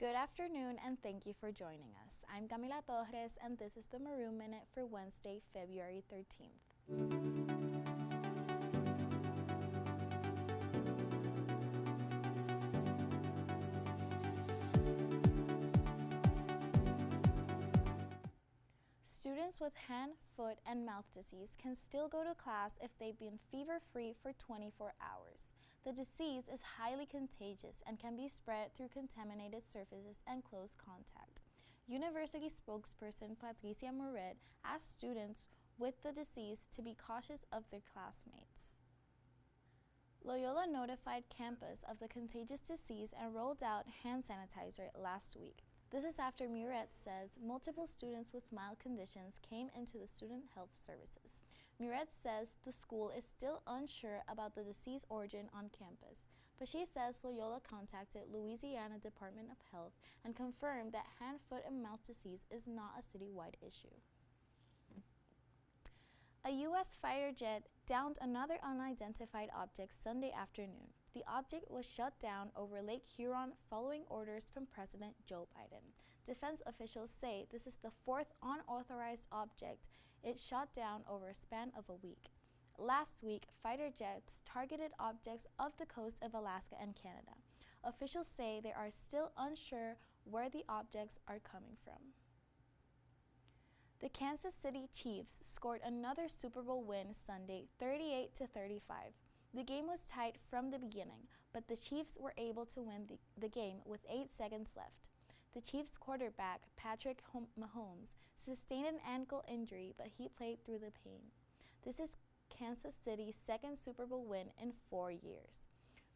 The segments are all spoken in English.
Good afternoon and thank you for joining us. I'm Camilla Torres and this is the Maroon Minute for Wednesday, February 13th. Students with hand, foot, and mouth disease can still go to class if they've been fever-free for 24 hours. The disease is highly contagious and can be spread through contaminated surfaces and close contact. University spokesperson Patricia Maroon asked students with the disease to be cautious of their classmates. Loyola notified campus of the contagious disease and rolled out hand sanitizer last week. This is after Maroon says multiple students with mild conditions came into the student health services. Maroon says the school is still unsure about the disease origin on campus, but she says Loyola contacted Louisiana Department of Health and confirmed that hand, foot, and mouth disease is not a citywide issue. A U.S. fighter jet downed another unidentified object Sunday afternoon. The object was shot down over Lake Huron following orders from President Joe Biden. Defense officials say this is the fourth unauthorized object it shot down over a span of a week. Last week, fighter jets targeted objects off the coast of Alaska and Canada. Officials say they are still unsure where the objects are coming from. The Kansas City Chiefs scored another Super Bowl win Sunday, 38-35. The game was tight from the beginning, but the Chiefs were able to win the game with 8 seconds left. The Chiefs quarterback, Patrick Mahomes, sustained an ankle injury, but he played through the pain. This is Kansas City's second Super Bowl win in 4 years.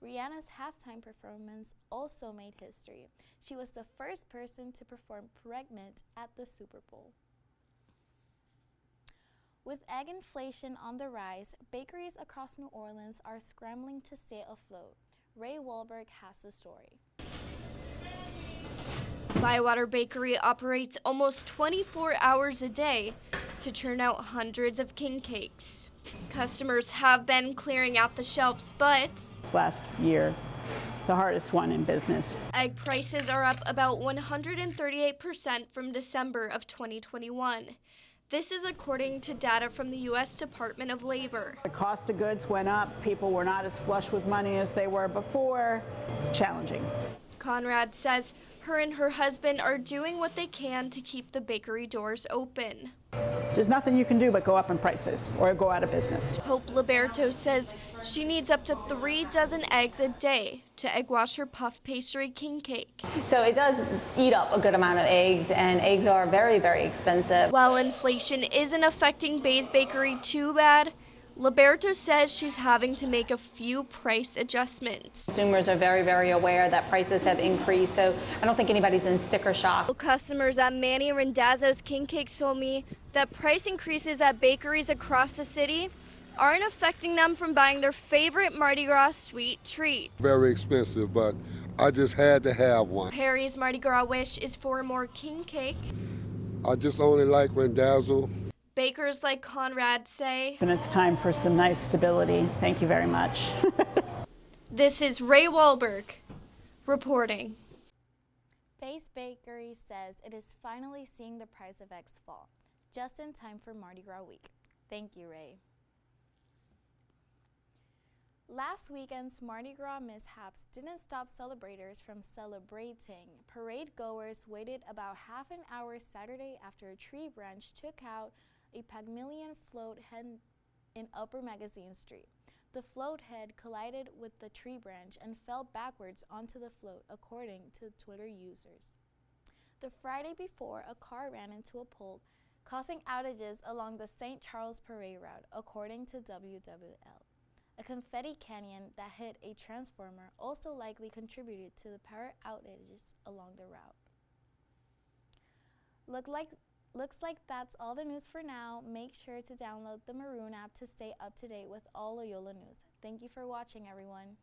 Rihanna's halftime performance also made history. She was the first person to perform pregnant at the Super Bowl. With egg inflation on the rise, bakeries across New Orleans are scrambling to stay afloat. Ray Wahlberg has the story. Bywater Bakery operates almost 24 hours a day to churn out hundreds of king cakes. Customers have been clearing out the shelves, but last year, the hardest one in business. Egg prices are up about 138% from December of 2021. This is according to data from the U.S. Department of Labor. The cost of goods went up. People were not as flush with money as they were before. It's challenging. Conrad says her and her husband are doing what they can to keep the bakery doors open. There's nothing you can do but go up in prices or go out of business. Hope Liberto says she needs up to 3 dozen eggs a day to egg wash her puff pastry king cake. So it does eat up a good amount of eggs, and eggs are very, very expensive. While inflation isn't affecting Bay's Bakery too bad, Liberto says she's having to make a few price adjustments. Consumers are very, very aware that prices have increased, so I don't think anybody's in sticker shock. Customers at Manny Randazzo's King Cakes told me that price increases at bakeries across the city aren't affecting them from buying their favorite Mardi Gras sweet treat. Very expensive, but I just had to have one. Perry's Mardi Gras wish is for more king cake. I just only like Randazzo. Bakers like Conrad say, And it's time for some nice stability. Thank you very much. This is Ray Wahlberg reporting. Bay's Bakery says it is finally seeing the price of eggs fall, just in time for Mardi Gras week. Thank you, Ray. Last weekend's Mardi Gras mishaps didn't stop celebrators from celebrating. Parade goers waited about half an hour Saturday after a tree branch took out a Pygmalion float head in Upper Magazine Street. The float head collided with the tree branch and fell backwards onto the float, according to Twitter users. The Friday before, a car ran into a pole, causing outages along the St. Charles Parade route, according to WWL. A confetti canyon that hit a transformer also likely contributed to the power outages along the route. Looks like that's all the news for now. Make sure to download the Maroon app to stay up to date with all Loyola news. Thank you for watching, everyone.